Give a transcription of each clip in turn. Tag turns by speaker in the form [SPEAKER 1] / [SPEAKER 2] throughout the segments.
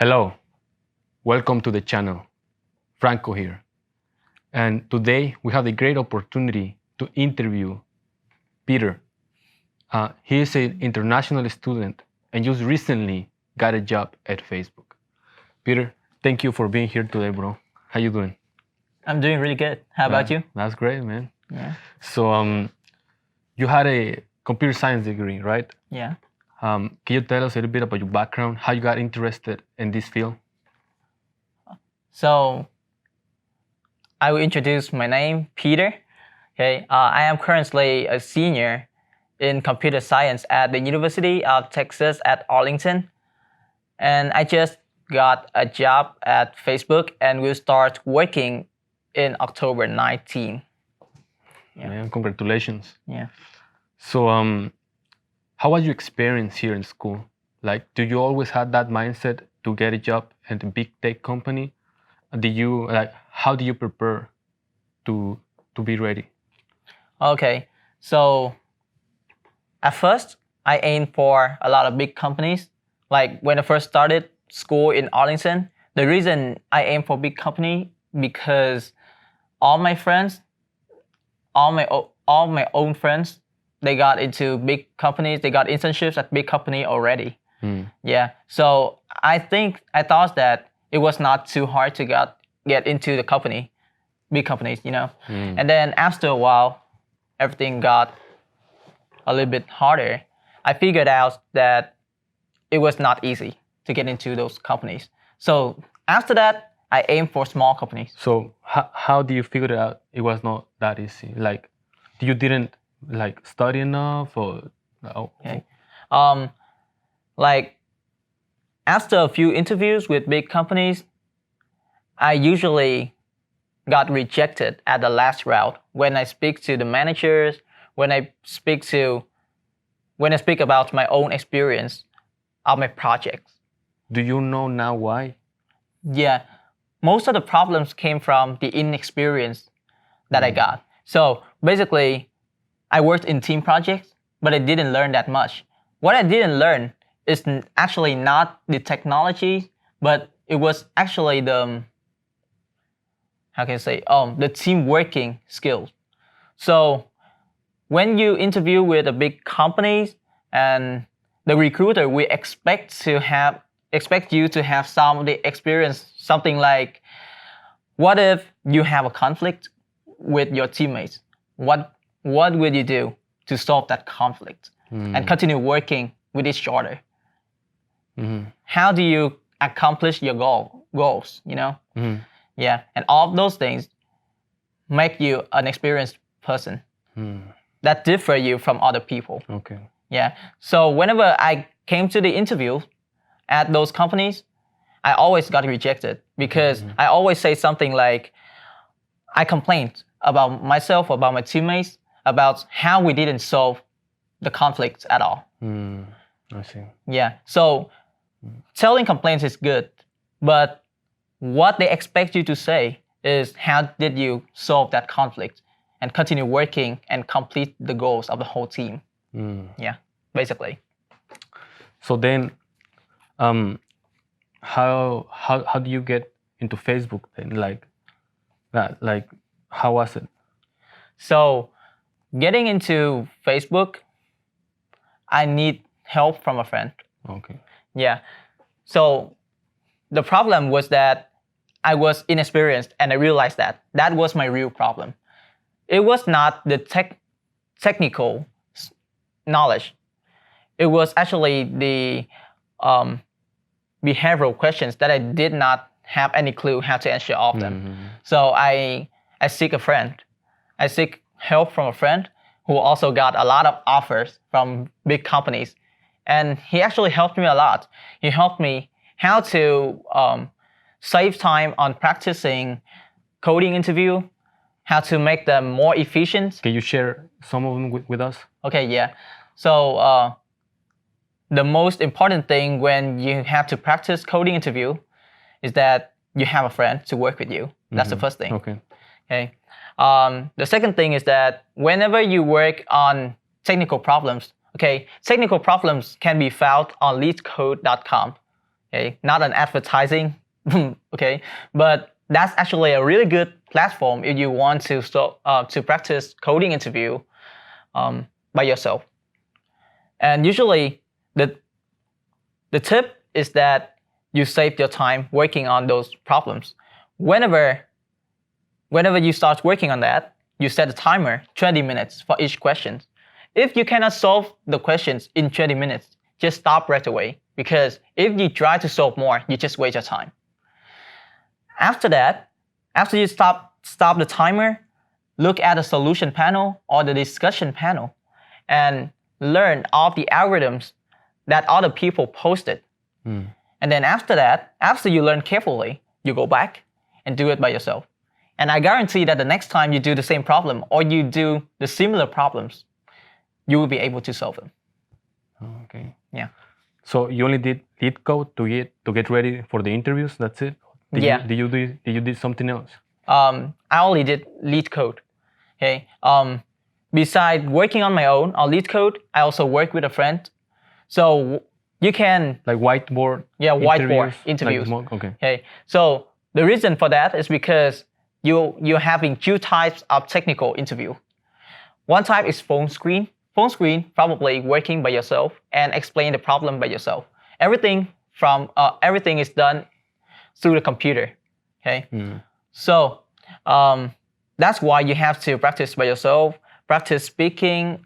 [SPEAKER 1] Hello, welcome to the channel. Franco here. And today we have the great opportunity to interview Peter. He is an international student and just recently got a job at Facebook. Peter, thank you for being here today, bro. How you doing?
[SPEAKER 2] I'm doing really good. How about you?
[SPEAKER 1] That's great, man.
[SPEAKER 2] Yeah.
[SPEAKER 1] So, you had a computer science degree, right?
[SPEAKER 2] Yeah.
[SPEAKER 1] Can you tell us a little bit about your background, how you got interested in this field?
[SPEAKER 2] So I will introduce my name, Peter. Okay. I am currently a senior in computer science at the University of Texas at Arlington. And I just got a job at Facebook and will start working in October 19.
[SPEAKER 1] Yeah. Man, congratulations.
[SPEAKER 2] Yeah.
[SPEAKER 1] So, how was your experience here in school? Like, do you always have that mindset to get a job at a big tech company? How do you prepare to be ready?
[SPEAKER 2] Okay. So at first, I aimed for a lot of big companies. Like when I first started school in Arlington, the reason I aimed for big company because all my friends, all my own friends, they got into big companies. They got internships at big company already. Yeah. So I thought that it was not too hard to get into the big companies, you know. And then after a while, everything got a little bit harder. I figured out that it was not easy to get into those companies. So after that, I aimed for small companies.
[SPEAKER 1] So how do you figure out it was not that easy? Like, you didn't study enough or?
[SPEAKER 2] Okay. Like after a few interviews with big companies, I usually got rejected at the last round when I speak to the managers, when I speak about my own experience of my projects.
[SPEAKER 1] Do you know now why?
[SPEAKER 2] Yeah, most of the problems came from the inexperience that I got. So basically, I worked in team projects, but I didn't learn that much. What I didn't learn is actually not the technology, but it was actually the team working skills. So when you interview with a big companies and the recruiter will expect you to have some of the experience, something like, what if you have a conflict with your teammates? What will you do to solve that conflict and continue working with each other? How do you accomplish your goals, you know? Yeah, and all of those things make you an experienced person that differ you from other people.
[SPEAKER 1] Okay.
[SPEAKER 2] Yeah, so whenever I came to the interview at those companies, I always got rejected because I always say something like, I complained about myself, about my teammates, about how we didn't solve the conflict at all.
[SPEAKER 1] I see.
[SPEAKER 2] Yeah, so telling complaints is good, but what they expect you to say is how did you solve that conflict and continue working and complete the goals of the whole team. Yeah, basically.
[SPEAKER 1] So then, how do you get into Facebook then? How was it?
[SPEAKER 2] So getting into Facebook, I need help from a friend.
[SPEAKER 1] Okay.
[SPEAKER 2] Yeah. So the problem was that I was inexperienced, and I realized that was my real problem. It was not the technical knowledge. It was actually the behavioral questions that I did not have any clue how to answer all of them. So I seek a friend. I seek help from a friend who also got a lot of offers from big companies. And he actually helped me a lot. He helped me how to save time on practicing coding interview, how to make them more efficient.
[SPEAKER 1] Can you share some of them with us?
[SPEAKER 2] Okay, yeah. So the most important thing when you have to practice coding interview is that you have a friend to work with you. That's the first thing.
[SPEAKER 1] Okay.
[SPEAKER 2] Okay. The second thing is that whenever you work on technical problems, technical problems can be found on leetcode.com. Okay, not an advertising. Okay, but that's actually a really good platform if you want to practice coding interview by yourself. And usually the tip is that you save your time working on those problems. Whenever you start working on that, you set a timer 20 minutes for each question. If you cannot solve the questions in 20 minutes, just stop right away, because if you try to solve more, you just waste your time. After that, after you stop the timer, look at the solution panel or the discussion panel and learn all the algorithms that other people posted. And then after that, after you learn carefully, you go back and do it by yourself. And I guarantee that the next time you do the same problem or you do the similar problems, you will be able to solve them.
[SPEAKER 1] Okay.
[SPEAKER 2] Yeah.
[SPEAKER 1] So you only did LeetCode to get ready for the interviews? That's it? Did you do something else?
[SPEAKER 2] I only did LeetCode. Okay. Besides working on my own on LeetCode, I also work with a friend. So you can
[SPEAKER 1] like whiteboard.
[SPEAKER 2] Yeah, whiteboard interviews.
[SPEAKER 1] Like, okay.
[SPEAKER 2] Okay. So the reason for that is because you're having two types of technical interview. One type is phone screen. Phone screen, probably working by yourself and explain the problem by yourself. Everything is done through the computer. Okay. So that's why you have to practice by yourself. Practice speaking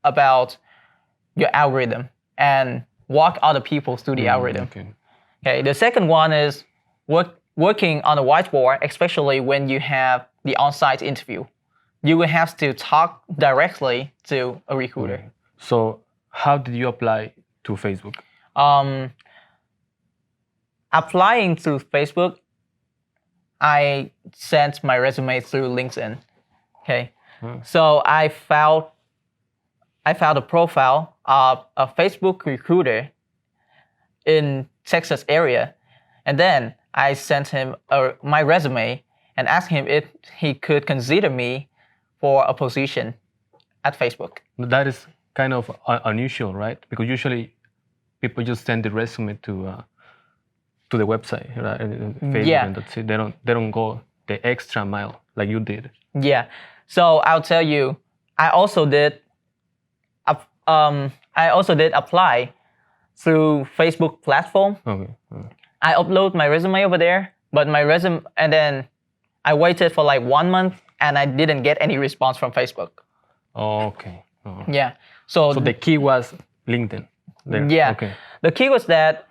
[SPEAKER 2] about your algorithm and walk other people through the algorithm. Okay. The second one is working on a whiteboard, especially when you have the on-site interview. You will have to talk directly to a recruiter.
[SPEAKER 1] So how did you apply to Facebook?
[SPEAKER 2] Applying to Facebook, I sent my resume through LinkedIn. Okay. So I found a profile of a Facebook recruiter in Texas area, and then I sent him my resume and asked him if he could consider me for a position at Facebook.
[SPEAKER 1] That is kind of unusual, right? Because usually people just send the resume to the website, right? Facebook, and that's it. They don't go the extra mile like you did.
[SPEAKER 2] Yeah. So I'll tell you, I also did apply through Facebook platform.
[SPEAKER 1] Okay.
[SPEAKER 2] I upload my resume over there, but and then I waited for like 1 month and I didn't get any response from Facebook.
[SPEAKER 1] Okay.
[SPEAKER 2] Yeah. So
[SPEAKER 1] the key was LinkedIn. There.
[SPEAKER 2] Yeah.
[SPEAKER 1] Okay.
[SPEAKER 2] The key was that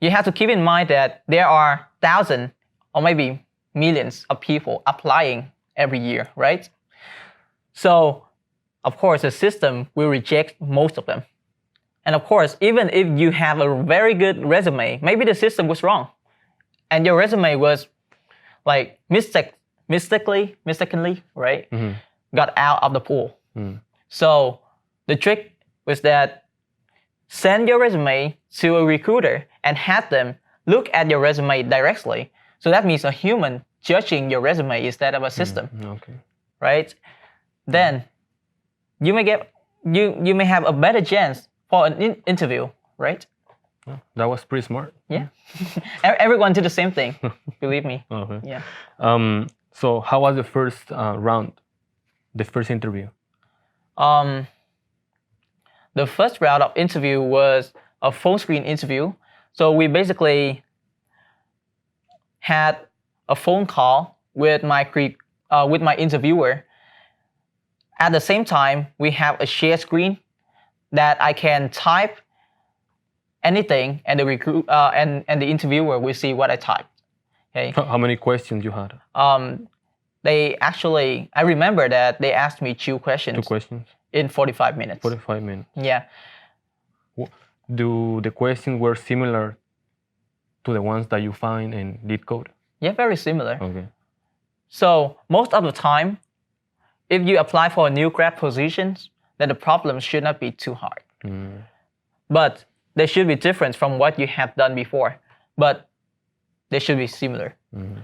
[SPEAKER 2] you have to keep in mind that there are thousands or maybe millions of people applying every year, right? So, of course, the system will reject most of them. And of course, even if you have a very good resume, maybe the system was wrong. And your resume was like mistakenly, right? Got out of the pool. So the trick was that send your resume to a recruiter and have them look at your resume directly. So that means a human judging your resume instead of a system.
[SPEAKER 1] Okay.
[SPEAKER 2] Right? Then you may have a better chance for an interview, right?
[SPEAKER 1] That was pretty smart.
[SPEAKER 2] Yeah. Everyone did the same thing. Believe me.
[SPEAKER 1] Okay.
[SPEAKER 2] Yeah.
[SPEAKER 1] So how was the first round? The first interview?
[SPEAKER 2] The first round of interview was a phone screen interview. So we basically had a phone call with my interviewer. At the same time, we have a share screen that I can type anything, and the interviewer will see what I typed. Okay.
[SPEAKER 1] How many questions you had?
[SPEAKER 2] I remember that they asked me 2 questions.
[SPEAKER 1] 2 questions?
[SPEAKER 2] In 45 minutes.
[SPEAKER 1] 45 minutes.
[SPEAKER 2] Yeah.
[SPEAKER 1] Do the questions were similar to the ones that you find in LeetCode?
[SPEAKER 2] Yeah, very similar.
[SPEAKER 1] Okay.
[SPEAKER 2] So most of the time, if you apply for a new grad positions, then the problems should not be too hard. But they should be different from what you have done before. But they should be similar.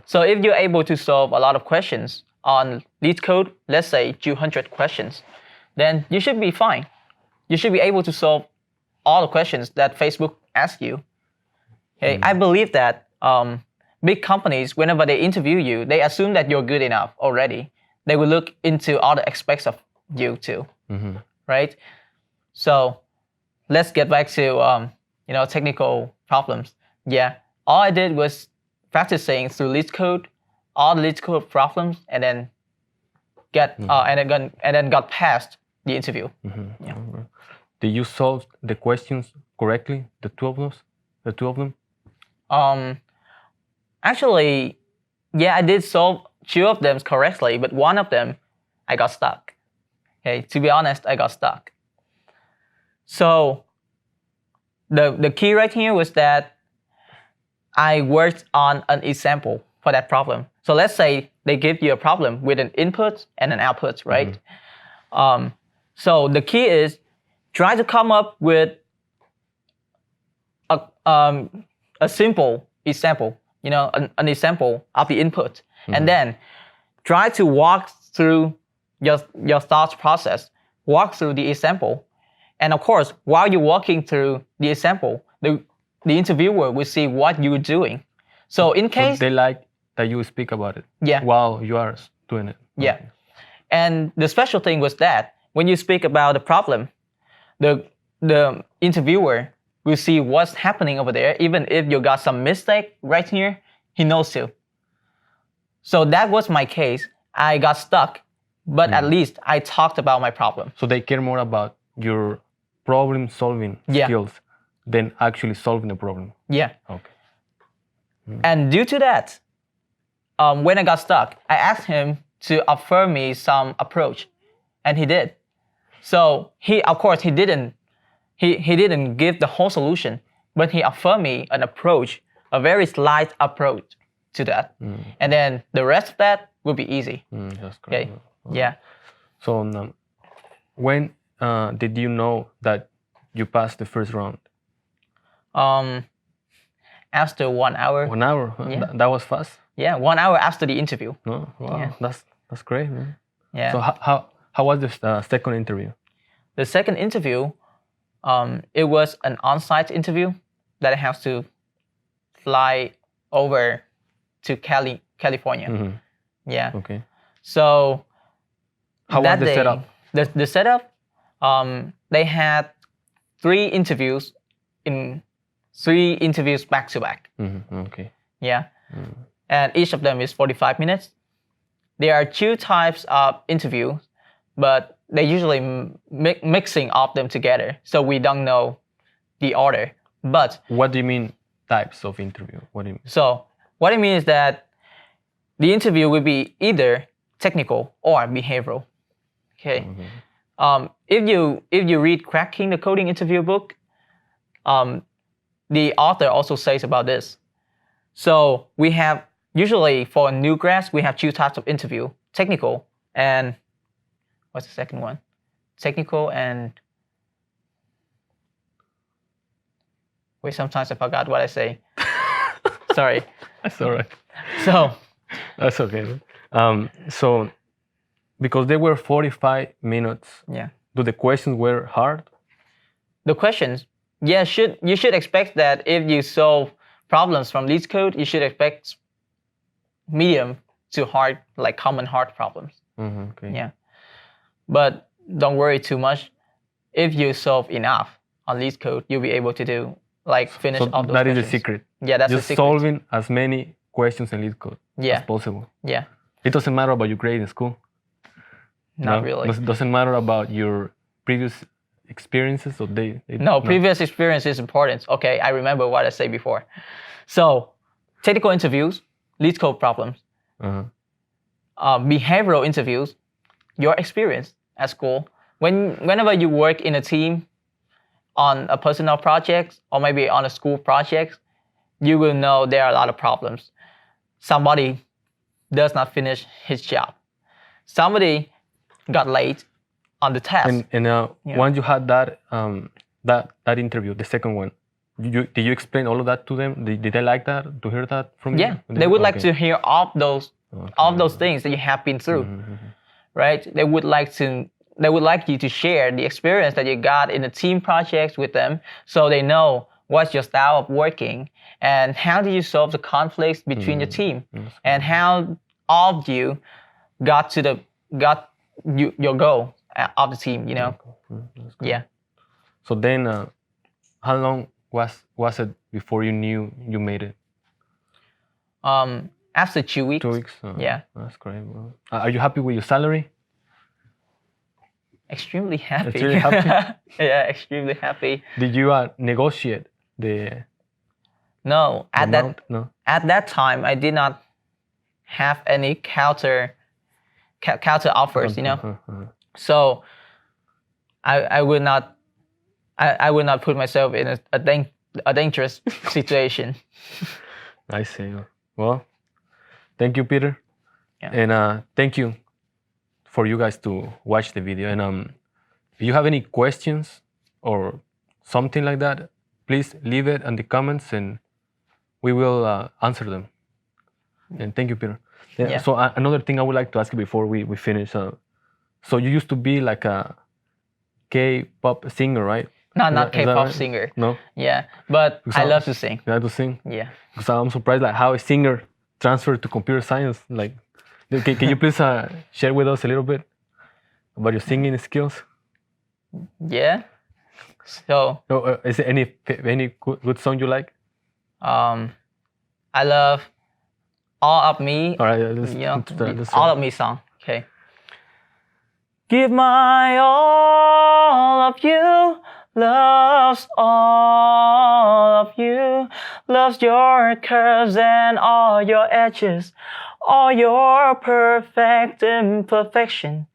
[SPEAKER 2] So if you're able to solve a lot of questions on LeetCode, let's say 200 questions, then you should be fine. You should be able to solve all the questions that Facebook asks you Okay, I believe that big companies, whenever they interview you, they assume that you're good enough already. They will look into other aspects of you too, right? So let's get back to technical problems. Yeah, all I did was practicing through LeetCode, all the LeetCode problems, and then got past the interview. Yeah.
[SPEAKER 1] Did you solve the questions correctly? The two of them?
[SPEAKER 2] Actually, yeah, I did solve two of them correctly, but one of them I got stuck. Okay, to be honest, I got stuck. So the key right here was that I worked on an example for that problem. So let's say they give you a problem with an input and an output, right? So the key is try to come up with a simple example, an example of the input, and then try to walk through your thought process, walk through the example, and of course, while you're walking through the example, the interviewer will see what you're doing. So in case
[SPEAKER 1] they like that you speak about it, while you are doing it.
[SPEAKER 2] Yeah, okay. And the special thing was that when you speak about the problem, the interviewer will see what's happening over there. Even if you got some mistake right here, he knows too. So that was my case. I got stuck, but at least I talked about my problem.
[SPEAKER 1] So they care more about your problem-solving skills than actually solving the problem.
[SPEAKER 2] Yeah.
[SPEAKER 1] Okay.
[SPEAKER 2] And due to that, when I got stuck, I asked him to offer me some approach, and he did. So he didn't give the whole solution, but he offered me an approach, a very slight approach to that, and then the rest of that will be easy.
[SPEAKER 1] That's great.
[SPEAKER 2] Okay. Yeah.
[SPEAKER 1] So when did you know that you passed the first round?
[SPEAKER 2] After 1 hour.
[SPEAKER 1] 1 hour? Huh?
[SPEAKER 2] Yeah.
[SPEAKER 1] That was fast?
[SPEAKER 2] Yeah, 1 hour after the interview.
[SPEAKER 1] No? Wow, yeah. That's great, man.
[SPEAKER 2] Yeah.
[SPEAKER 1] So how was the second interview?
[SPEAKER 2] The second interview, it was an on-site interview that I have to fly over to California. Yeah.
[SPEAKER 1] Okay.
[SPEAKER 2] So
[SPEAKER 1] how was the setup?
[SPEAKER 2] The setup, they had 3 interviews back to back.
[SPEAKER 1] Okay.
[SPEAKER 2] Yeah. And each of them is 45 minutes. There are 2 types of interviews, but they usually mixing of them together, so we don't know the order. But
[SPEAKER 1] what do you mean types of interview? What do you mean?
[SPEAKER 2] So what I mean is that the interview will be either technical or behavioral. Okay. If you read Cracking the Coding Interview book, the author also says about this. So we have usually for new grads we have 2 types of interview: technical and what's the second one? Technical and wait. Sometimes I forgot what I say. Sorry.
[SPEAKER 1] That's all right.
[SPEAKER 2] So
[SPEAKER 1] that's okay. So because they were 45 minutes.
[SPEAKER 2] Yeah.
[SPEAKER 1] Do the questions were hard?
[SPEAKER 2] The questions, yeah, you should expect that if you solve problems from LeetCode, you should expect medium to hard, like common hard problems.
[SPEAKER 1] Okay.
[SPEAKER 2] Yeah. But don't worry too much. If you solve enough on LeetCode, you'll be able to finish all those
[SPEAKER 1] that
[SPEAKER 2] questions.
[SPEAKER 1] is the secret.
[SPEAKER 2] Yeah, that's the
[SPEAKER 1] Just
[SPEAKER 2] secret.
[SPEAKER 1] solving as many questions in LeetCode as possible.
[SPEAKER 2] Yeah.
[SPEAKER 1] It doesn't matter about your grade in school.
[SPEAKER 2] Not really.
[SPEAKER 1] It doesn't matter about your previous experiences. So
[SPEAKER 2] previous experience is important. Okay, I remember what I said before. So, technical interviews, LeetCode problems. Behavioral interviews, your experience at school. Whenever you work in a team on a personal project or maybe on a school project, you will know there are a lot of problems. Somebody does not finish his job. Somebody got late on the test.
[SPEAKER 1] And once you had that interview, the second one, did you explain all of that to them? Did they like that, to hear that from you?
[SPEAKER 2] Yeah, they would like to hear all of those things that you have been through, right? They would like you to share the experience that you got in the team projects with them, so they know what's your style of working, and how do you solve the conflicts between your team, and how all of you got your goal of the team. You know, yeah.
[SPEAKER 1] So then, how long was it before you knew you made it?
[SPEAKER 2] After 2 weeks.
[SPEAKER 1] 2 weeks.
[SPEAKER 2] Yeah.
[SPEAKER 1] That's great. Well, are you happy with your salary?
[SPEAKER 2] Extremely happy.
[SPEAKER 1] Extremely happy?
[SPEAKER 2] Yeah, extremely happy.
[SPEAKER 1] Did you negotiate the
[SPEAKER 2] No,
[SPEAKER 1] amount? No.
[SPEAKER 2] at that time I did not have any counter offers, you know. So I would not put myself in a dangerous situation.
[SPEAKER 1] I see. Well, thank you, Peter.
[SPEAKER 2] Yeah.
[SPEAKER 1] And thank you for you guys to watch the video. And if you have any questions or something like that, please leave it in the comments and we will answer them. And thank you, Peter.
[SPEAKER 2] Yeah.
[SPEAKER 1] So another thing I would like to ask you before we finish. So you used to be like a K-pop singer, right?
[SPEAKER 2] Not
[SPEAKER 1] Is that
[SPEAKER 2] K-pop
[SPEAKER 1] right?
[SPEAKER 2] singer.
[SPEAKER 1] No?
[SPEAKER 2] Yeah, but I love to sing.
[SPEAKER 1] You like to sing?
[SPEAKER 2] Yeah.
[SPEAKER 1] Because I'm surprised like how a singer transferred to computer science. Like, can you please share with us a little bit about your singing skills?
[SPEAKER 2] Yeah. So
[SPEAKER 1] Is there any good song you like?
[SPEAKER 2] I love All of Me.
[SPEAKER 1] All right,
[SPEAKER 2] You know,
[SPEAKER 1] let's
[SPEAKER 2] All of Me song. Okay. Give my all of you, loves all of you, loves your curves and all your edges, all your perfect imperfection.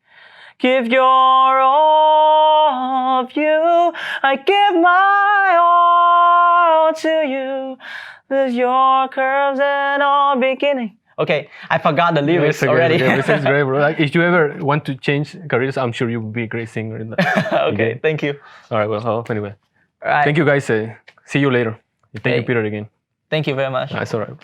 [SPEAKER 2] Give your all of you, I give my all to you, loves your curves and all beginning. Okay, I forgot the lyrics already.
[SPEAKER 1] This is great, bro. Like, if you ever want to change careers, I'm sure you will be a great singer in that.
[SPEAKER 2] Okay, thank you.
[SPEAKER 1] All right, well, anyway.
[SPEAKER 2] All right.
[SPEAKER 1] Thank you, guys. See you later. Thank you,
[SPEAKER 2] Hey.
[SPEAKER 1] Peter, again.
[SPEAKER 2] Thank you very much.
[SPEAKER 1] That's all right.